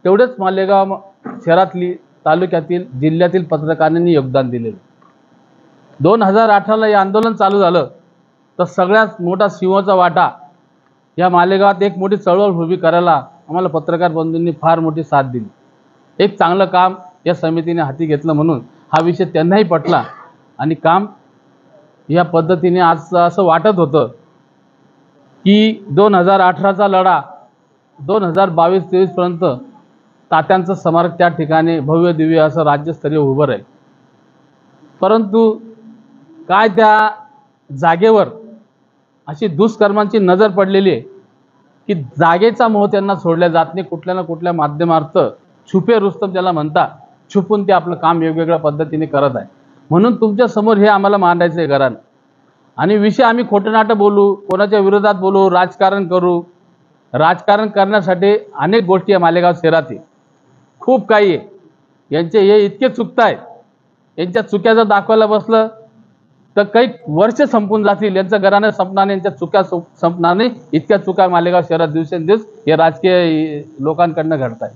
तेवढेच मालेगाव शहरातली, तालुक्यातील, जिल्ह्यातील पत्रकारांनी योगदान दिलेलं. 2018ला हे आंदोलन चालू झालं तर सगळ्यात मोठा सिंहाचा वाटा या मालेगावात एक मोठी चळवळ उभी करायला आम्हाला पत्रकार बंधूंनी फार मोठी साथ दिली. एक चांगलं काम या समितीने हाती घेतलं म्हणून हा विषय त्यांनाही पटला आणि काम या पद्धतीने आज असं वाटत होतं की 2018चा लढा 2022-23 पर्यंत तात्यांचं स्मारक त्या ठिकाणी भव्य दिव्य असं राज्यस्तरीय उभं राहील. परंतु काय त्या जागेवर अशी दुष्कर्मांची नजर पडलेली आहे की जागेचा मोह त्यांना सोडल्या जात नाही. कुठल्या ना कुठल्या माध्यमार्थ छुपे रुस्तम त्याला म्हणतात, छुपून ते आपलं काम वेगवेगळ्या पद्धतीने करत आहे. म्हणून तुमच्या समोर हे आम्हाला मांडायचं आहे घरानं. आणि विषय आम्ही खोटनाटं बोलू, कोणाच्या विरोधात बोलू, राजकारण करू. राजकारण करण्यासाठी अनेक गोष्टी आहे मालेगाव शहरात, खूप काही आहे. यांचे हे इतके चुकतायत, यांच्या चुक्या जर दाखवायला बसलं तर काही वर्ष संपून जातील. यांचं घराने संपणार नाही, यांच्या चुक्या संपणार नाही. इतक्या चुका मालेगाव शहरात दिवसेंदिवस हे राजकीय लोकांकडनं घडत आहे.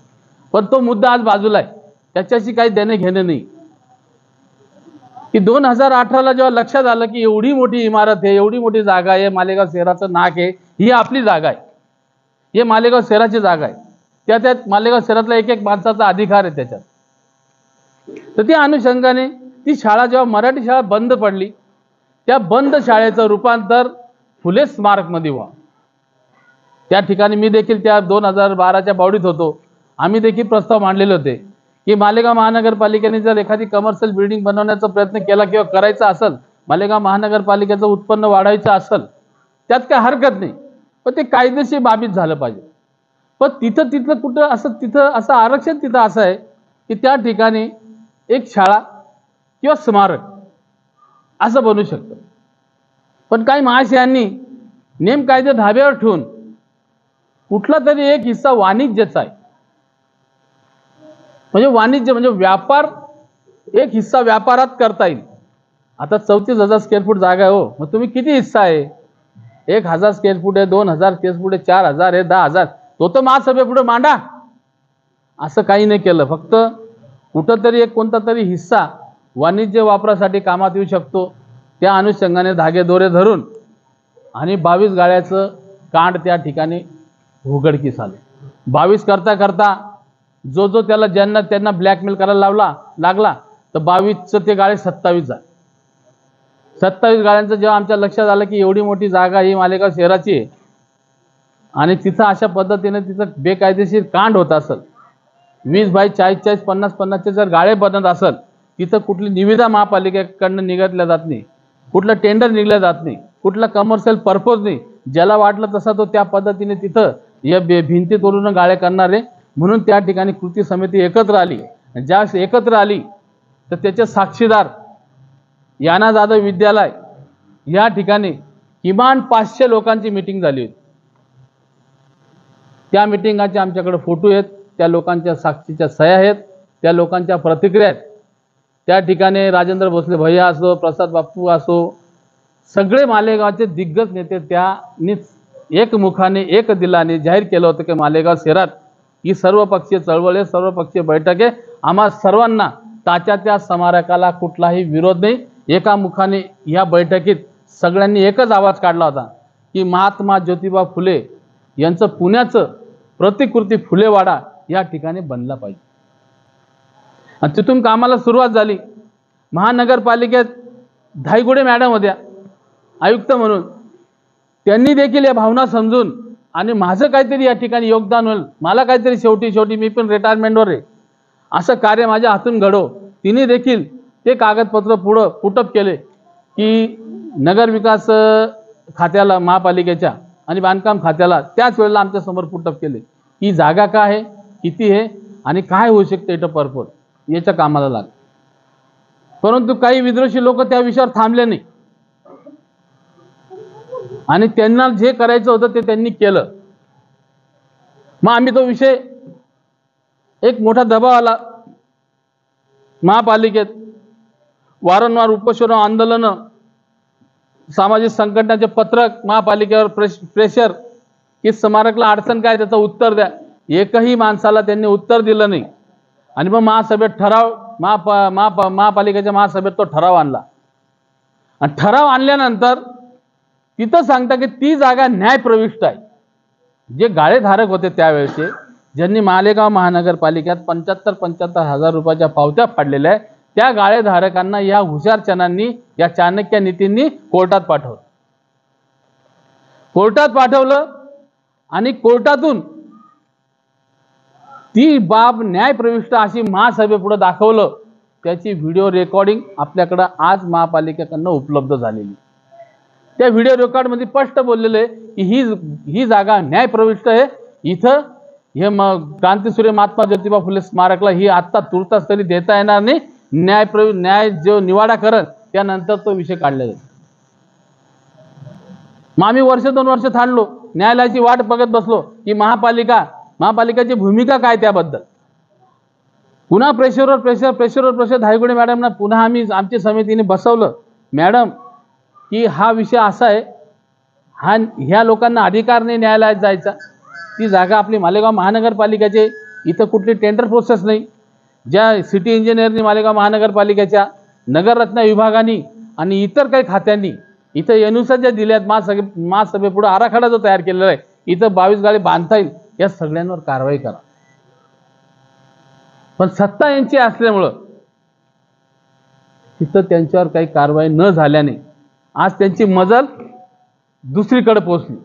पण तो मुद्दा आज बाजूला आहे, त्याच्याशी काही देणे घेणे नाही. की 2018ला जेव्हा लक्षात आलं की एवढी मोठी इमारत आहे, एवढी मोठी जागा आहे, मालेगाव शहराचं नाक आहे, ही आपली जागा आहे, हे मालेगाव शहराची जागा आहे, त्यात मालेगाव शहरातला एक एक माणसाचा अधिकार आहे त्याच्यात. तर त्या अनुषंगाने ती शाळा जेव्हा मराठी शाळा बंद पडली, त्या बंद शाळेचं रूपांतर फुले स्मारकमध्ये व्हा. त्या ठिकाणी मी देखील त्या 2012च्या बावडीत होतो. आम्ही देखील प्रस्ताव मांडलेले होते की मालेगाव महानगरपालिकेने जर एखादी कमर्शियल बिल्डिंग बनवण्याचा प्रयत्न केला किंवा करायचा असेल, मालेगाव महानगरपालिकेचं उत्पन्न वाढवायचं असेल, त्यात काय हरकत नाही, पण ते कायदेशीर बाबीत झालं पाहिजे. पण तिथं कुठं असं आरक्षण तिथं असं आहे की त्या ठिकाणी एक शाळा किंवा स्मारक असं बनू शकतं. पण काही महाशयांनी नेम कायदे धाब्यावर ठेवून कुठला तरी एक हिस्सा वाणिज्याचा आहे, म्हणजे वाणिज्य म्हणजे व्यापार, एक हिस्सा व्यापारात करता येईल. आता 34,000 स्क्वेअर फूट जागा आहे हो, मग तुम्ही किती हिस्सा आहे? 1,000 स्क्वेअर फूट आहे, 2,000 स्क्वेअर फूट आहे, 4,000 आहे, 10,000, तो तर महासभेपुढे मांडा. असं काही नाही केलं. फक्त कुठंतरी एक कोणता तरी हिस्सा वाणिज्य वापरासाठी कामात येऊ शकतो, त्या अनुषंगाने धागेदोरे धरून आणि 22 गाळ्याचं कांड त्या ठिकाणी उघडकीस आलं. 22 करता जो त्याला ज्यांना त्यांना ब्लॅकमेल करायला लागला तर 22चं ते गाळे 27 झाले. 27 गाळ्यांचं जेव्हा आमच्या लक्षात आलं की एवढी मोठी जागा ही मालेगाव शहराची आहे आणि तिथं अशा पद्धतीने तिथं बेकायदेशीर कांड होत असेल, 20 बाय 40, 50-50चे जर गाळे बनत असेल, तिथं कुठली निविदा महापालिकेकडनं निघतल्या जात नाही, कुठलं टेंडर निघलं जात नाही, कुठला कमर्शियल पर्पज नाही. ज्याला वाटलं तसा तो त्या पद्धतीने तिथं या भिंती तोडून गाळे करणारे. म्हणून त्या ठिकाणी कृती समिती एकत्र आली. ज्या एकत्र आली तर त्याचे साक्षीदार याना जाधव विद्यालय या ठिकाणी किमान 500 लोकांची मीटिंग झाली होती. त्या मीटिंगाचे आमच्याकडे फोटो आहेत, त्या लोकांच्या साक्षीच्या सह्या आहेत, त्या लोकांच्या प्रतिक्रिया आहेत. त्या ठिकाणी राजेंद्र भोसले भैया असो, प्रसाद बापू असो, सगळे मालेगावचे दिग्गज नेते त्यांनी एकमुखाने एक दिलाने जाहीर केलं होतं की मालेगाव शहरात ही सर्वपक्षीय चळवळ आहे, सर्वपक्षीय बैठक आहे. आम्हा सर्वांना तात्याच्या स्मारकाला कुठलाही विरोध नाही. एका मुखाने या बैठकीत सगळ्यांनी एकच आवाज काढला होता की महात्मा ज्योतिबा फुले यांचं पुण्याचं प्रतिकृती फुलेवाडा या ठिकाणी बनला पाहिजे. आणि तिथून कामाला सुरुवात झाली. महानगरपालिकेत धाईगुडे मॅडम होत्या आयुक्त म्हणून, त्यांनी देखील या भावना समजून आणि माझं काहीतरी या ठिकाणी योगदान होईल, मला काहीतरी शेवटी मी पण रिटायरमेंटवर आहे असं कार्य माझ्या हातून घडो, तिने देखील ते कागदपत्र पुढं पुटअप केले की नगरविकास खात्याला महापालिकेच्या आणि बांधकाम खात्याला त्याच वेळेला आमच्या समोर पुटअप केले की जागा काय आहे, किती आहे आणि काय होऊ शकते इथं पर्पज, याच्या कामाला लाग. परंतु काही विद्रोही लोक त्या विषयावर थांबले नाही आणि त्यांना जे करायचं होतं ते त्यांनी केलं. मग आम्ही तो विषय एक मोठा दबाव आला महापालिकेत, वारंवार उपोषण आंदोलनं, सामाजिक संघटनाचे पत्रक, महापालिकेवर प्रेशर की स्मारकला अडचण काय त्याचं उत्तर द्या. एकही माणसाला त्यांनी उत्तर दिलं नाही. आणि मग महासभेत ठराव महापालिकेच्या महासभेत तो ठराव आणला. आणि ठराव आणल्यानंतर तिथं सांगता की ती जागा न्यायप्रविष्ट आहे. जे गाळेधारक होते त्यावेळेचे, ज्यांनी मालेगाव महानगरपालिकेत 75,000 रुपयाच्या पावत्या फाडलेल्या आहेत, त्या गाळेधारकांना या हुशारचनांनी, या चाणक्य नीतींनी कोर्टात पाठवलं आणि कोर्टातून ती बाब न्यायप्रविष्ट अशी महासभेपुढे दाखवलं. त्याची व्हिडिओ रेकॉर्डिंग आपल्याकडे आज महापालिकेकडनं उपलब्ध झालेली. त्या व्हिडिओ रेकॉर्डमध्ये स्पष्ट बोललेलं आहे की ही जागा न्यायप्रविष्ट आहे. इथं हे क्रांतीसूर्य महात्मा ज्योतिबा फुले स्मारकला ही आत्ता तुर्तास तरी देता येणार नाही. न्याय जो निवाडा करत त्यानंतर तो विषय काढला जाईल. मग आम्ही वर्ष 2 वर्ष थांबलो, न्यायालयाची वाट बघत बसलो की महापालिकेची भूमिका काय त्याबद्दल. पुन्हा प्रेशरवर प्रेशर धायगुडे मॅडमना पुन्हा आमची समितीने बसवलं. मॅडम की हा विषय असा आहे, ह्या लोकांना अधिकार नाही न्यायालयात जायचा. ती जागा आपली मालेगाव महानगरपालिकेची, इथं कुठली टेंडर प्रोसेस नाही. ज्या सिटी इंजिनियरनी मालेगाव महानगरपालिकेच्या नगररचना विभागाने आणि इतर काही खात्यांनी इथं एनुसा ज्या दिल्यात, महासभेपुढे आराखडा जो तयार केलेला आहे, इथं 22 गाडी बांधता येईल, या सगळ्यांवर कारवाई करा. पण सत्ता यांची असल्यामुळं तिथं त्यांच्यावर काही कारवाई न झाल्याने आज त्यांची मजल दुसरीकडे पोहोचली.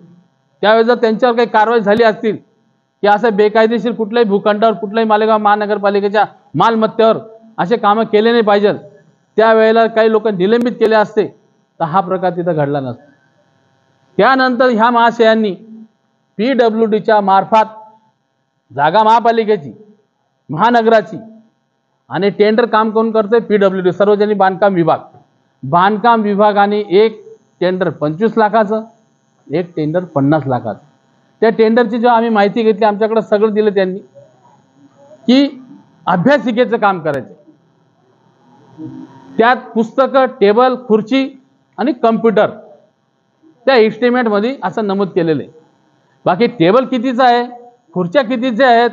त्यावेळेस जर त्यांच्यावर काही कारवाई झाली असतील की असं बेकायदेशीर कुठल्याही भूखंडावर, कुठल्याही मालेगाव महानगरपालिकेच्या मालमत्तेवर असे कामं केले नाही पाहिजे, त्यावेळेला काही लोक निलंबित केले असते तर हा प्रकार तिथं घडला नसता. त्यानंतर ह्या महाशयांनी PWDच्या मार्फत जागा महापालिकेची, महानगराची आणि टेंडर काम कोण करते? PWD, सार्वजनिक बांधकाम विभाग. बांधकाम विभागाने एक टेंडर 25 लाखाचं, एक टेंडर 50 लाखाचं. त्या टेंडरची जेव्हा आम्ही माहिती घेतली, आमच्याकडे सगळं दिलं त्यांनी की अभ्यासिकेचं काम करायचं. त्यात पुस्तकं, टेबल, खुर्ची आणि कम्प्युटर त्या एस्टिमेटमध्ये असं नमूद केलेलं आहे. बाकी टेबल कितीचं आहे, खुर्च्या कितीच्या आहेत,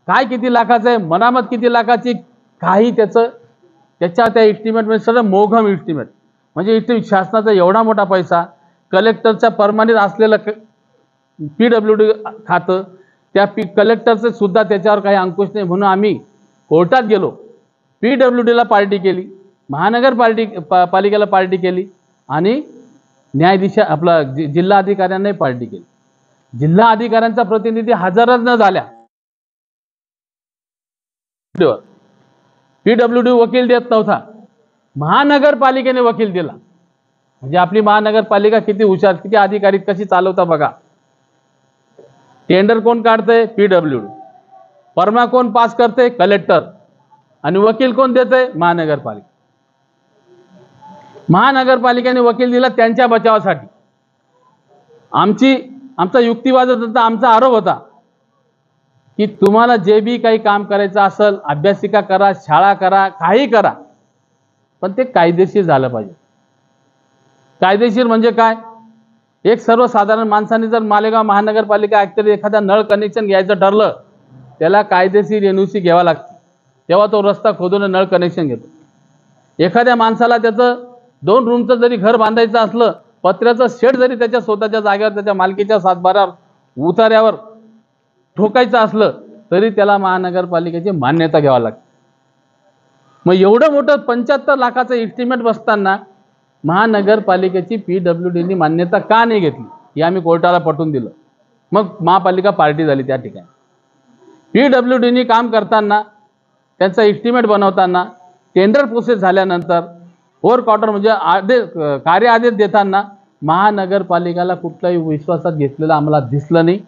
काय किती लाखाचं आहे, मरामत किती लाखाची, काही त्याच्या त्या एस्टिमेटमध्ये सगळं मोघम एस्टिमेट. म्हणजे शासनाचा एवढा मोठा पैसा, कलेक्टरच्या परमानित असलेलं PWD खातं, त्या कलेक्टरचं सुद्धा त्याच्यावर काही अंकुश नाही. म्हणून आम्ही कोर्टात गेलो, PWDला पार्टी केली, महानगरपालिकेला पार्टी केली आणि न्यायाधीश आपला जिल्हा अधिकाऱ्यांनाही पार्टी केली. जिल्हा अधिकाऱ्यांचा प्रतिनिधी हजरच न झाल्या. PWD वकील देत नव्हता, महानगरपालिकेने वकील दिला. म्हणजे आपली महानगरपालिका किती हुशार, किती अधिकारी कशी चालवता बघा. टेंडर कोण काढतंय? PWD. परमा कोण पास करते? कलेक्टर. आणि वकील कोण देते? महानगरपालिका. महानगरपालिकेने वकील दिला त्यांच्या बचावासाठी. आमचा युक्तिवाद होता, आमचा आरोप होता की तुम्हाला जे बी काही काम करायचं असेल, अभ्यासिका करा, शाळा करा, काही करा, पण ते कायदेशीर झालं पाहिजे. कायदेशीर म्हणजे काय? एक सर्वसाधारण माणसाने जर मालेगाव महानगरपालिका आयुक्त एखादा नळ कनेक्शन घ्यायचं ठरलं, त्याला कायदेशीर NOC घ्यावा लागते, तेव्हा तो रस्ता खोदून नळ कनेक्शन घेतो. एखाद्या माणसाला त्याचं 2 रूमचं जरी घर बांधायचं असलं, पत्र्याचं शेड जरी त्याच्या स्वतःच्या जागेवर, त्याच्या मालकीच्या सातबारावर, उतार्यावर ठोकायचं असलं तरी त्याला महानगरपालिकेची मान्यता घ्यावी लागते. मग एवढं मोठं 75 लाखाचं एस्टिमेट बसताना महानगरपालिकेची PWDनी मान्यता का नाही घेतली, हे आम्ही कोर्टाला पटवून दिलं. मग महापालिका पार्टी झाली त्या ठिकाणी. PWDनी काम करताना, त्यांचा एस्टिमेट बनवताना, टेंडर प्रोसेस झाल्यानंतर, ओव्हर क्वार्टर म्हणजे कार्य आदेश देताना महानगरपालिकेला कुठलाही विश्वासात घेतलेलं आम्हाला दिसलं नाही.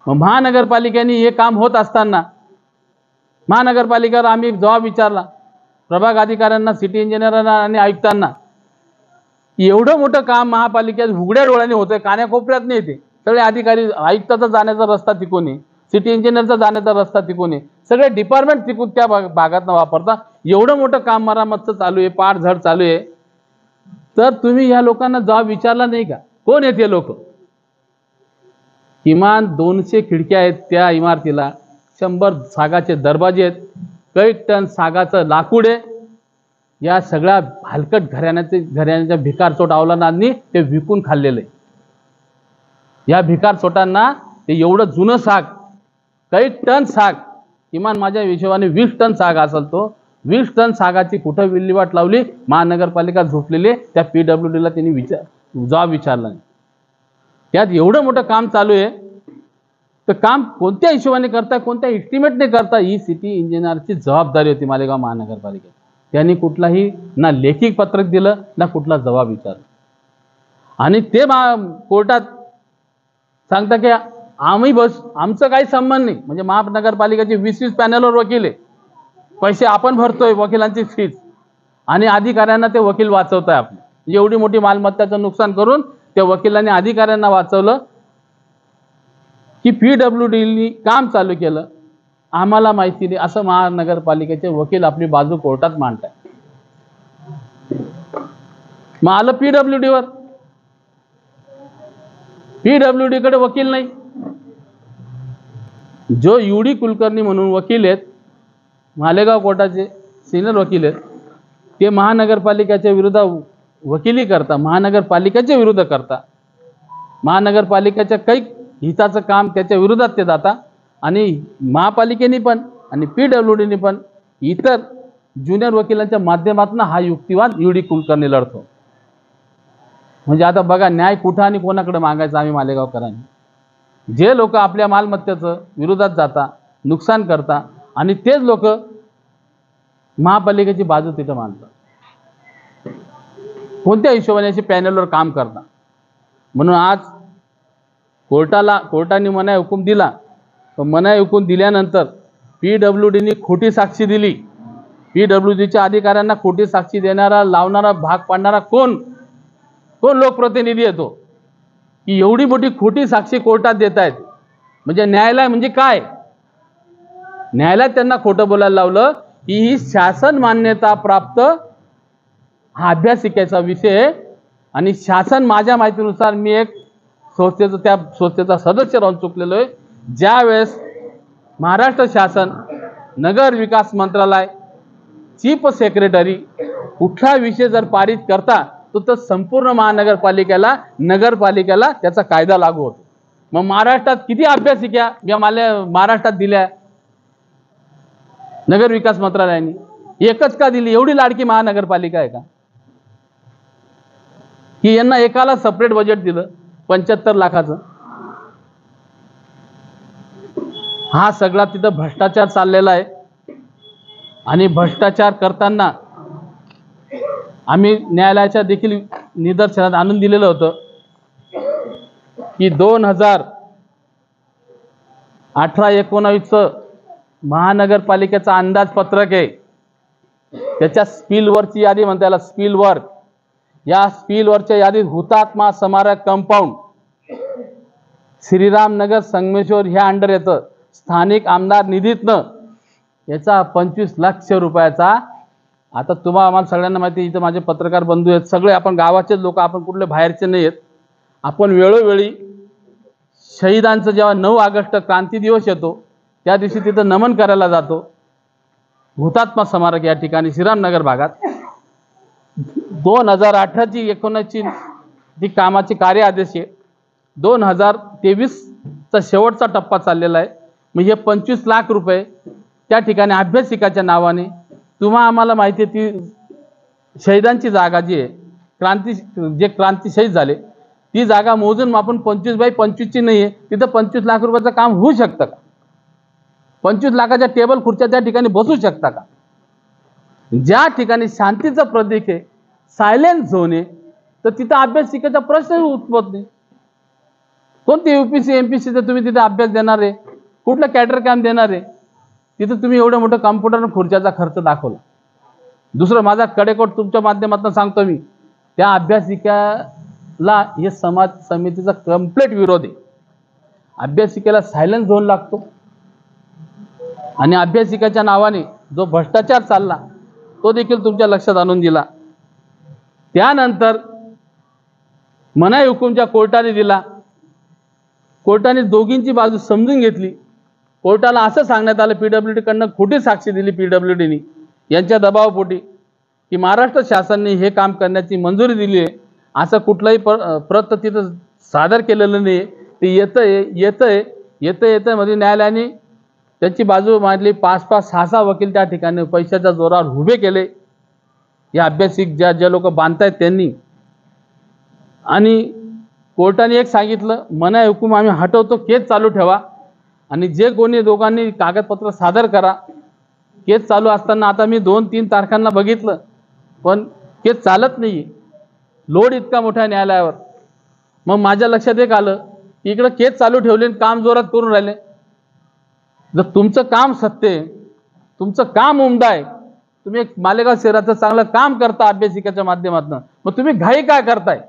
मग महानगरपालिकेने हे काम होत असताना महानगरपालिकेवर आम्ही जबाब विचारला, प्रभाग अधिकाऱ्यांना, सिटी इंजिनियरांना आणि आयुक्तांना. एवढं मोठं काम महापालिकेत उघड्या डोळ्याने होतंय, कान्याकोपऱ्यात नाही. ते सगळे अधिकारी, आयुक्ताचा जाण्याचा रस्ता तिकून आहे, सिटी इंजिनियरचा जाण्याचा रस्ता तिकून आहे, सगळे डिपार्टमेंट तिकून त्या भागात वापरता. एवढं मोठं काम मरामतचं चालू आहे, पाठझड चालू आहे, तर तुम्ही ह्या लोकांना जबाब विचारला नाही का? कोण आहेत हे लोक? किमान 200 खिडक्या आहेत त्या इमारतीला, 100 सागाचे दरवाजे आहेत, कैक टन सागाचं लाकूड आहे. या सगळ्या हलकट घराण्याच्या भिकारचोट अवलादांनी ते विकून खाल्लेलं आहे. या भिकारचोटांना ते एवढं जुनं साग, कैक टन साग, किमान माझ्या हिशोबाने 20 टन साग असेल तो. 20 टन सागाची कुठं विल्हेवाट लावली? महानगरपालिका झोपलेली. त्या PWDला त्यांनी जबाब विचारला नाही. त्यात एवढं मोठं काम चालू आहे. तर काम कोणत्या हिशोबाने करताय, कोणत्या एस्टिमेटने करता, ही सिटी इंजिनियरची जबाबदारी होती मालेगाव महानगरपालिकेत. त्यांनी कुठलाही ना लेखी पत्रक दिलं ना कुठला जबाब विचारला. आणि ते कोर्टात सांगता की आमचं काही संबंध नाही. म्हणजे महानगरपालिकेचे 20 पॅनलवर वकील आहे, पैसे आपण भरतोय वकिलांची फीस, आणि अधिकाऱ्यांना ते वकील वाचवत आहे. आपली एवढी मोठी मालमत्ताचं नुकसान करून त्या वकिलांनी अधिकाऱ्यांना वाचवलं की PWDनी काम चालू केलं, आम्हाला माहिती नाही असं महानगरपालिकेचे वकील आपली बाजू कोर्टात मांडतात. मग आलं PWDवर. PWDकडे वकील नाही. जो UD कुलकर्णी म्हणून वकील आहेत, मालेगाव कोर्टाचे सिनियर वकील आहेत, ते महानगरपालिकेच्या विरुद्ध वकिली करता, महानगरपालिकेच्या विरुद्ध करता, महानगरपालिकेच्या काही हिताचं काम त्याच्या विरोधात ते जाता. आणि महापालिकेने पण आणि PWDने पण इतर ज्युनियर वकिलांच्या माध्यमातून हा युक्तिवाद UD कुलकर्णी लढतो. म्हणजे आता बघा, न्याय कुठं आणि कोणाकडे मागायचा आम्ही मालेगावकरांनी? जे लोक आपल्या मालमत्तेचं विरोधात जाता, नुकसान करता, आणि तेच लोक महापालिकेची बाजू तिथं मांडतात. कोणत्या हिशोबाने असे पॅनलवर काम करता? म्हणून आज कोर्टाने मनाई हुकूम दिला. पण मनाई हुकूम दिल्यानंतर PWDनी खोटी साक्षी दिली. PWDच्या अधिकाऱ्यांना खोटी साक्षी देणारा, लावणारा, भाग पाडणारा कोण लोकप्रतिनिधी येतो की एवढी मोठी खोटी साक्षी कोर्टात देत आहेत? म्हणजे न्यायालय म्हणजे काय? न्यायालयात त्यांना खोटं बोलायला लावलं की ही शासन मान्यता प्राप्त हा अभ्यासिकेचा विषय आहे. आणि शासन, माझ्या माहितीनुसार, मी एक त्या संस्थेचा सदस्य राहून चुकलेलो आहे. ज्या वेळेस महाराष्ट्र शासन, नगर विकास मंत्रालय, चीफ सेक्रेटरी कुठला विषय जर पारित करता तर संपूर्ण नगरपालिकेला त्याचा कायदा लागू होतो. मग महाराष्ट्रात किती अभ्यासिका या महाराष्ट्रात दिल्या नगर विकास मंत्रालयाने? एकच का दिली? एवढी लाडकी महानगरपालिका आहे का की यांना एकाला सेपरेट बजेट दिलं 75 लाखाचं? हा सगळा तिथं भ्रष्टाचार चाललेला आहे. आणि भ्रष्टाचार करताना आम्ही न्यायालयाच्या देखील निदर्शनात आणून दिलेलं होतं की 2018-19 महानगरपालिकेचा अंदाजपत्रक आहे, त्याच्या स्पिलवरची यादी म्हणता याला स्पिलवर. या स्पिलवरच्या यादीत हुतात्मा स्मारक कंपाऊंड, श्रीरामनगर, संगमेश्वर ह्या अंडर येतं. स्थानिक आमदार निधीतनं याचा 25 लाख रुपयाचा. आता आम्हाला सगळ्यांना माहिती, इथं माझे पत्रकार बंधू आहेत, सगळे आपण गावाचेच लोक, आपण कुठले बाहेरचे नाही आहेत. आपण वेळोवेळी शहीदांचं जेव्हा 9 ऑगस्ट क्रांती दिवस येतो त्या दिवशी तिथं नमन करायला जातो. हुतात्मा स्मारक या ठिकाणी श्रीरामनगर भागात 2018-19 जी कामाची कार्य आदेश आहे, 2023चा शेवटचा टप्पा चाललेला आहे. मग हे 25 लाख रुपये त्या ठिकाणी अभ्यासिकाच्या नावाने, आम्हाला माहिती आहे ती शहीदांची जागा जी आहे, क्रांती शहीद झाले, ती जागा मोजून आपण 25/25ची नाही आहे, तिथं 25 लाख रुपयाचं काम होऊ शकतं का? 25 लाखाच्या टेबल खुर्च्या त्या ठिकाणी बसू शकता का? ज्या ठिकाणी शांतीचं प्रतीक आहे, सायलेंट झोन आहे, तर तिथं अभ्यासिकेचा प्रश्न उद्भवत नाही. कोणती UPC MPCचा तुम्ही तिथे अभ्यास देणार आहे? कुठलं कॅडर कॅम्प देणार आहे? तिथं तुम्ही एवढं मोठं कॉम्प्युटर खुर्च्याचा खर्च दाखवला. दुसरं, माझा कडेकोट तुमच्या माध्यमातून सांगतो मी, त्या अभ्यासिकेला हे समाज समितीचा कंप्लीट विरोध आहे. अभ्यासिकेला सायलेंट झोन लागतो. आणि अभ्यासिकेच्या नावाने जो भ्रष्टाचार चालला तो देखील तुमच्या लक्षात आणून दिला. त्यानंतर मनाई हुकूम ज्या कोर्टाने दिला, कोर्टाने दोघींची बाजू समजून घेतली. कोर्टाला असं सांगण्यात आलं, PWD कडनं खोटी साक्षी दिली PWDनी यांच्या दबावापोटी, की महाराष्ट्र शासनाने हे काम करण्याची मंजुरी दिली आहे, असं कुठलाही प्रत तिथं सादर केलेलं नाही. ते येतं मध्ये न्यायालयाने त्यांची बाजू मांडली. 5-5, 6-6 वकील त्या ठिकाणी पैशाच्या जोरावर उभे केले, या अभ्यासिक ज्या लोक बांधतायत त्यांनी. आणि कोर्टाने एक सांगितलं, मनाई हुकूम आम्ही हटवतो, केस चालू ठेवा आणि जे कोणी दोघांनी कागदपत्र सादर करा. केस चालू असताना आता मी 2-3 तारखांना बघितलं, पण केस चालत नाही, लोड इतका मोठा न्यायालयावर. मग माझ्या लक्षात एक आलं की इकडे केस चालू ठेवले, काम जोरात करून राहिले. जर तुमचं काम सत्य आहे, तुमचं काम उमदा आहे, तुम्ही एक मालेगाव शहराचं चांगलं काम करता अभ्यासिकेच्या माध्यमातून, मग तुम्ही घाई काय करताय?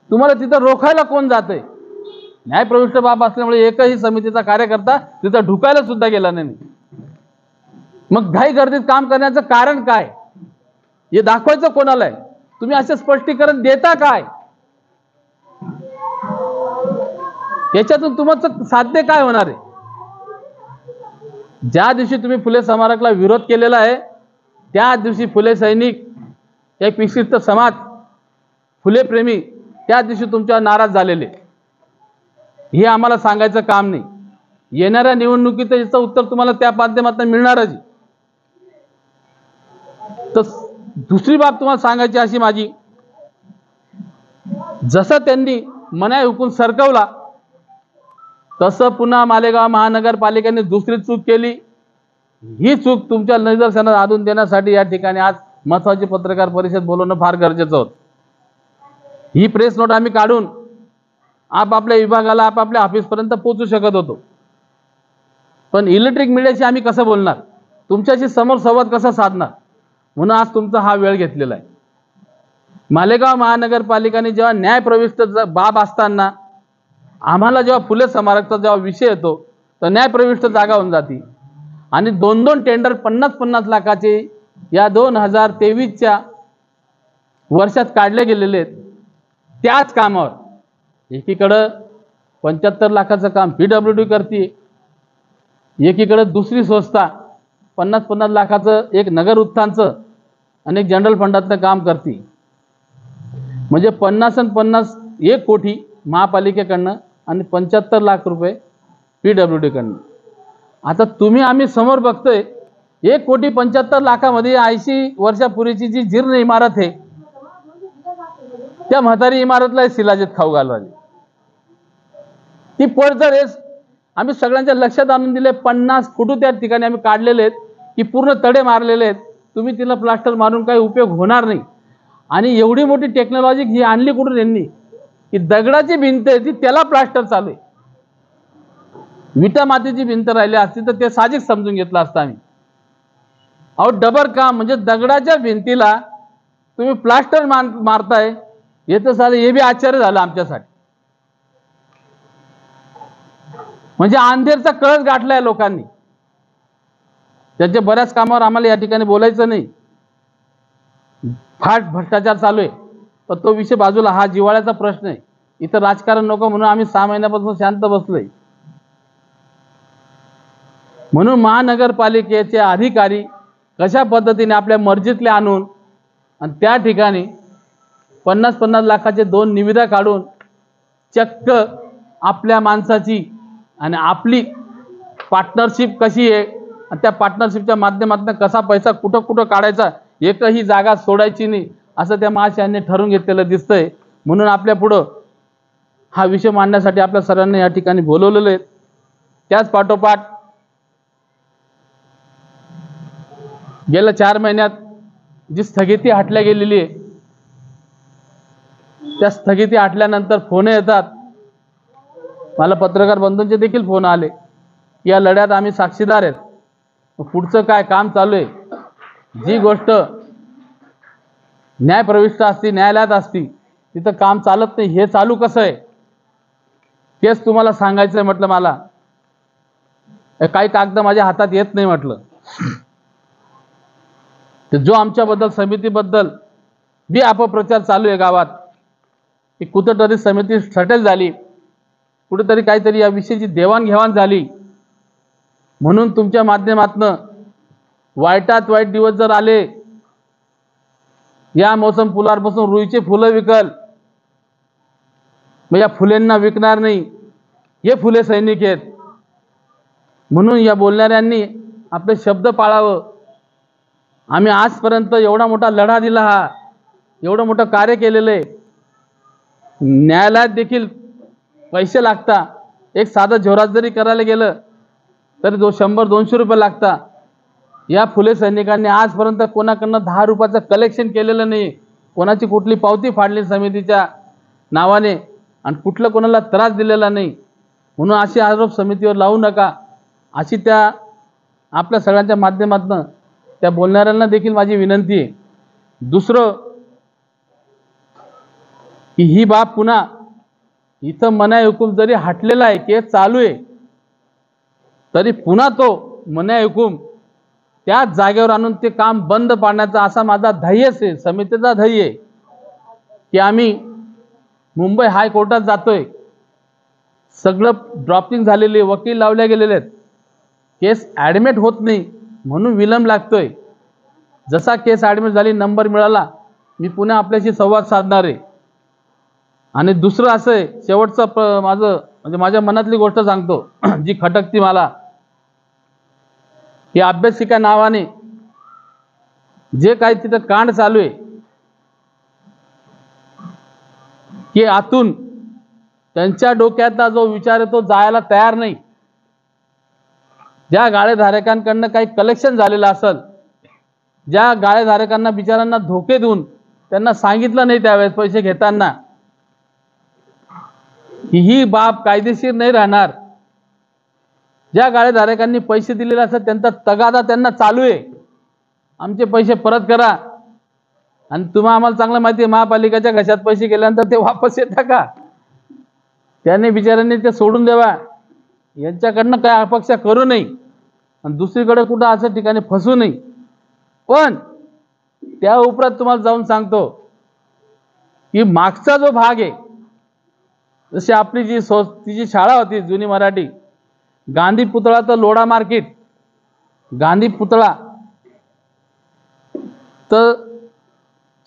तुम्हाला तिथं रोखायला कोण जातंय? न्यायप्रविष्ट बाब असल्यामुळे एकही समितीचा कार्यकर्ता तिथं ढुकायला सुद्धा गेला नाही. मग घाई गर्दीत काम करण्याचं कारण काय हे दाखवायचं कोणाला आहे? तुम्ही असे स्पष्टीकरण देता काय? याच्यातून तुमचं साध्य काय होणार आहे? ज्या दिवशी तुम्ही फुले स्मारकाला विरोध केलेला आहे, त्या दिवशी फुले सैनिक, एक विशिष्ट समाज, फुले प्रेमी त्या दिवशी तुमच्यावर नाराज झालेले. हे आम्हाला सांगायचं काम नाही. येणाऱ्या निवडणुकीत याचं उत्तर तुम्हाला त्या माध्यमातून मिळणारच. तर दुसरी बाब तुम्हाला सांगायची अशी माझी, जसं त्यांनी मनाई हुकूम सरकवला, तसं पुन्हा मालेगाव महानगरपालिकेने दुसरी चूक केली. ही चूक तुमच्या निदर्शनास आणून देण्यासाठी या ठिकाणी आज महत्त्वाची पत्रकार परिषद बोलवणं फार गरजेचं होतं. ही प्रेस नोट आम्ही काढून आपापल्या विभागाला, आपापल्या ऑफिसपर्यंत पोहोचू शकत होतो, पण इलेक्ट्रिक मीडियाशी आम्ही कसं बोलणार, तुमच्याशी समोर संवाद कसा साधणार? म्हणून आज तुमचा हा वेळ घेतलेला आहे. मालेगाव महानगरपालिकेने जेव्हा न्यायप्रविष्ट बाब असताना आम्हाला जेव्हा फुले स्मारकचा जेव्हा विषय येतो, तर न्यायप्रविष्ट जागा होऊन जाती आणि 2-2 टेंडर 50-50 लाखाचे या 2023च्या वर्षात काढले गेलेले आहेत. त्याच कामावर एकीकडं 75 लाखाचं काम PWD करते, एकीकडं दुसरी संस्था 50-50 लाखाचं एक नगर उत्थानचं आणि एक जनरल फंडातलं काम करते. म्हणजे 50 आणि 50 1 कोटी महापालिकेकडनं आणि 75 लाख रुपये PWD कडनं. आता तुम्ही आम्ही समोर बघतोय 1,75,00,000 80 वर्षापूर्वीची जी जीर्ण इमारत आहे, त्या म्हातारी इमारतला शिलाजीत खाऊ घालवाली. ती पडझड आम्ही सगळ्यांच्या लक्षात आणून दिले. 50 फुट त्या ठिकाणी आम्ही काढलेले आहेत की पूर्ण तडे मारलेले आहेत. तुम्ही तिला प्लास्टर मारून काही उपयोग होणार नाही. आणि एवढी मोठी टेक्नॉलॉजी ही आणली कुठून यांनी, की दगडाची भिंत आहे ती त्याला प्लास्टर चालू आहे. विटा मातीची भिंत राहिली असती तर ते साहजिक समजून घेतलं असतं आम्ही. अहो डबर काम म्हणजे दगडाच्या भिंतीला तुम्ही प्लास्टर मारताय, हे तर साधं हे बी आश्चर्य झालं आमच्यासाठी. म्हणजे अंधेरचा कळस गाठलाय लोकांनी. त्यांच्या बऱ्याच कामावर आम्हाला या ठिकाणी बोलायचं नाही, फाट भ्रष्टाचार चालू आहे, पण तो विषय बाजूला. हा जिव्हाळ्याचा प्रश्न आहे, इथं राजकारण नको म्हणून आम्ही 6 महिन्यापासून शांत बसलोय. म्हणून महानगरपालिकेचे अधिकारी कशा पद्धतीने आपल्या मर्जीतले आणून आणि त्या ठिकाणी 50-50 लाखाचे 2 निविदा काढून चक्क आपल्या माणसाची आणि आपली पार्टनरशिप कशी आहे आणि त्या पार्टनरशिपच्या माध्यमातून कसा पैसा कुठं कुठं काढायचा, एकही जागा सोडायची नाही असं त्या महाशयांनी ठरवून घेतलेलं दिसतंय. म्हणून आपल्या पुढं हा विषय मांडण्यासाठी आपल्या सर्वांनी या ठिकाणी बोलवलेलं आहे. त्याच पाठोपाठ गेल्या 4 महिन्यात जी स्थगिती हटल्या गेलेली आहे, त्या स्थगिती हटल्यानंतर फोन येतात. मला पत्रकार बंधूंचे देखील फोन आले, या लढ्यात आम्ही साक्षीदार आहेत, पुढचं काय काम चालू आहे. जी गोष्ट न्यायप्रविष्ट असती, न्यायालयात असती, तिथं काम चालत नाही. हे चालू कसं आहे तेच तुम्हाला सांगायचं आहे. म्हटलं मला काही कागद माझ्या हातात येत नाही म्हटलं. तर जो आमच्याबद्दल समितीबद्दल बी अपप्रचार चालू आहे गावात, की कुठेतरी समिती सटेल झाली, कुठेतरी काहीतरी या विषयीची देवाणघेवाण झाली, म्हणून तुमच्या माध्यमातनं वाईटात वाईट दिवस जर आले, या मौसम फुलावर बसून रुईचे फुलं विकल, मग या फुलेंना विकणार नाही, हे फुले सैनिक आहेत. म्हणून या बोलणाऱ्यांनी आपले शब्द पाळावं. आम्ही आजपर्यंत एवढा मोठा लढा दिला, हा एवढं मोठं कार्य केलेलं आहे. न्यायालयात देखील पैसे लागतात. एक साधं झेरॉक्स जरी करायला गेलं तरी 100-200 रुपये लागतात. या फुले सैनिकांनी आजपर्यंत कोणाकडनं 10 रुपयाचं कलेक्शन केलेलं नाही, कोणाची कुठली पावती फाडली समितीच्या नावाने आणि कुठलं कोणाला त्रास दिलेला नाही. म्हणून असे आरोप समितीवर लावू नका, अशी त्या आपल्या सगळ्यांच्या माध्यमातून त्या बोलणाऱ्यांना देखील माझी विनंती आहे. दुसरं की ही बाब पुन्हा इथं मनाई हुकूम जरी हटलेला आहे, केस चालू आहे, तरी पुन्हा तो मनाई हुकूम त्याच जागेवर आणून ते काम बंद पाडण्याचा असा माझा ध्येयच आहे, समितीचा ध्येय आहे की आम्ही मुंबई हायकोर्टात जातोय. सगळं ड्रॉपिंग झालेले, वकील लावले गेलेले आहेत, केस ॲडमिट होत नाही म्हणून विलंब लागतोय. जसा केस ॲडमिट झाली, नंबर मिळाला, मी पुन्हा आपल्याशी संवाद साधणार आहे. आणि दुसरं असं आहे, शेवटचं माझं म्हणजे माझ्या मनातली गोष्ट सांगतो जी खटकती मला, की अभ्यासिका नावाने जे काही तिथं कांड चालू आहे, की आतून त्यांच्या डोक्यातला जो विचार आहे तो जायला तयार नाही. ज्या गाळेधारकांकडनं काही कलेक्शन झालेलं असेल, ज्या गाळेधारकांना बिचारांना धोके देऊन त्यांना सांगितलं नाही त्यावेळेस पैसे घेताना की ही बाब कायदेशीर नाही राहणार, ज्या गाळेधारकांनी पैसे दिलेले असतात त्यांचा तगादा त्यांना चालू आहे, आमचे पैसे परत करा. आणि तुम्हाला आम्हाला चांगलं माहिती आहे, महापालिकेच्या घशात पैसे गेल्यानंतर ते वापस येतात का? त्याने बिचारांनी ते सोडून द्यावा. यांच्याकडनं काय अपेक्षा करू नये आणि दुसरीकडे कुठं असं ठिकाणी फसू नये. पण त्या उपरांत तुम्हाला जाऊन सांगतो की मागचा जो भाग आहे, जशी आपली जी शाळा होती जुनी मराठी, गांधी पुतळा तर लोढा मार्केट, गांधी पुतळा तर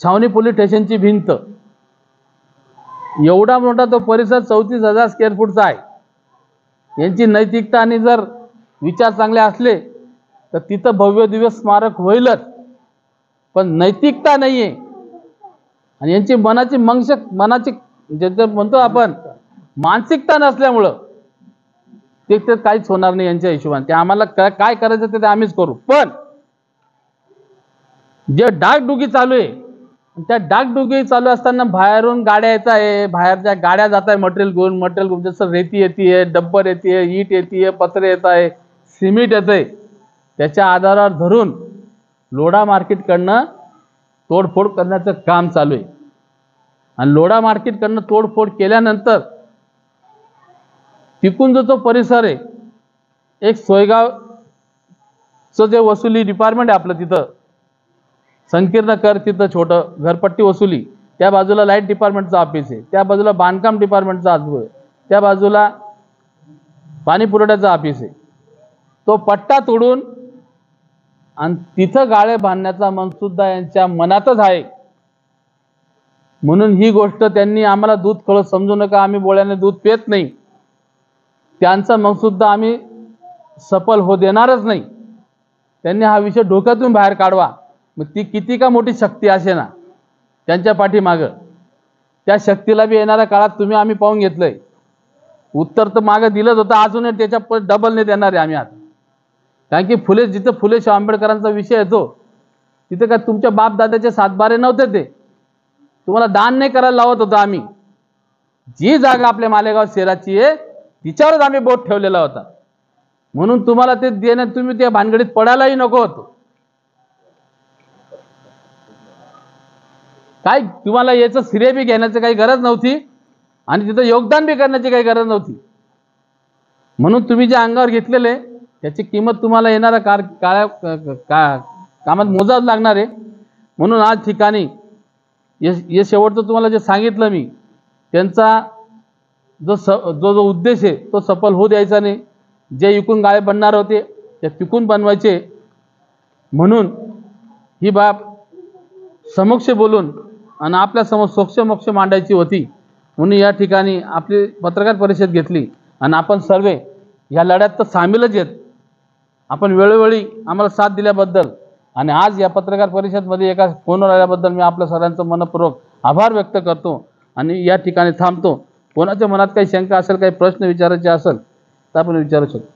छावणी पोलीस स्टेशनची भिंत, एवढा मोठा तो परिसर 34,000 स्क्वेअर फूटचा आहे. यांची नैतिकता आणि जर विचार चांगले असले तर तिथं भव्य दिव्य स्मारक होईलच, पण नैतिकता नाही आहे आणि यांची मनाची जे म्हणतो आपण मानसिकता नसल्यामुळं ते काहीच होणार नाही यांच्या हिशोबाने. ते आम्हाला काय करायचं ते आम्हीच करू. पण जे डागडुगी चालू आहे, त्या डागडुगी चालू असताना बाहेरून गाड्या येत आहे, बाहेरच्या गाड्या जात आहे मटेरियल घेऊन, जसं रेती येते, डब्बर येते, ईट येते, पत्रे येत आहे, सिमेंट येत आहे, त्याच्या आधारावर धरून लोढा मार्केटकडनं तोडफोड करण्याचं काम चालू आहे. आणि लोढा मार्केटकडनं तोडफोड केल्यानंतर तिकून जो तो परिसर आहे, एक सोयगावचं जे वसुली डिपार्टमेंट आहे आपलं, तिथं संकीर्ण कर, तिथं छोटं घरपट्टी वसुली, त्या बाजूला लाईट डिपार्टमेंटचं ऑफिस आहे, त्या बाजूला बांधकाम डिपार्टमेंटचं ऑफिस आहे, त्या बाजूला पाणी पुरवठ्याचं ऑफिस आहे. तो पट्टा तोडून आणि तिथं गाळे बांधण्याचा मनसुद्धा यांच्या मनातच आहे. म्हणून ही गोष्ट त्यांनी आम्हाला दूध खळत समजू नका, आम्ही बोळ्याने दूध पित नाही. त्यांचा मनसुद्धा आम्ही सफल हो देणारच नाही. त्यांनी हा विषय डोक्यातून बाहेर काढवा. मग ती किती का मोठी शक्ती असे ना त्यांच्या पाठीमागं, त्या शक्तीला बी येणाऱ्या काळात तुम्ही आम्ही पाहून घेतलंय. उत्तर तर मागं दिलंच होतं, अजून त्याच्या डबल नाही देणार आहे आम्ही आता. कारण की जिथं फुले शाहू आंबेडकरांचा विषय येतो तिथे काय तुमच्या बापदादाचे सातबारे नव्हते, ते तुम्हाला दान नाही करायला लावत होतं आम्ही. जी जागा आपल्या मालेगाव शहराची आहे तिच्यावरच आम्ही बोट ठेवलेला होता. म्हणून तुम्हाला ते देण्यात तुम्ही त्या भानगडीत पडायलाही नको होतो. काय तुम्हाला याचं श्रेय बी घेण्याची काही गरज नव्हती आणि तिथं योगदान बी करण्याची काही गरज नव्हती. म्हणून तुम्ही जे अंगावर घेतलेले त्याची किंमत तुम्हाला येणाऱ्या कामात मोजावं लागणार आहे. म्हणून आज ठिकाणी हे शेवटचं तुम्हाला जे सांगितलं मी, त्यांचा जो उद्देश आहे तो सफल होऊ द्यायचा नाही. जे इकून गाळे बनणार होते त्या टिकून बनवायचे म्हणून ही बाब समक्ष बोलून आणि आपल्या समोर सोक्ष मांडायची होती, म्हणून या ठिकाणी आपली पत्रकार परिषद घेतली आणि आपण सर्व या लढ्यात तर सामीलच आहेत. आपण वेळोवेळी आम्हाला साथ दिल्याबद्दल आणि आज या पत्रकार परिषदमध्ये एका फोनवर आल्याबद्दल मी आपल्या सर्वांचं मनपूर्वक आभार व्यक्त करतो आणि या ठिकाणी थांबतो. कोणाच्या मनात काही शंका असेल, काही प्रश्न विचारायचे असेल तर आपण विचारू शकतो.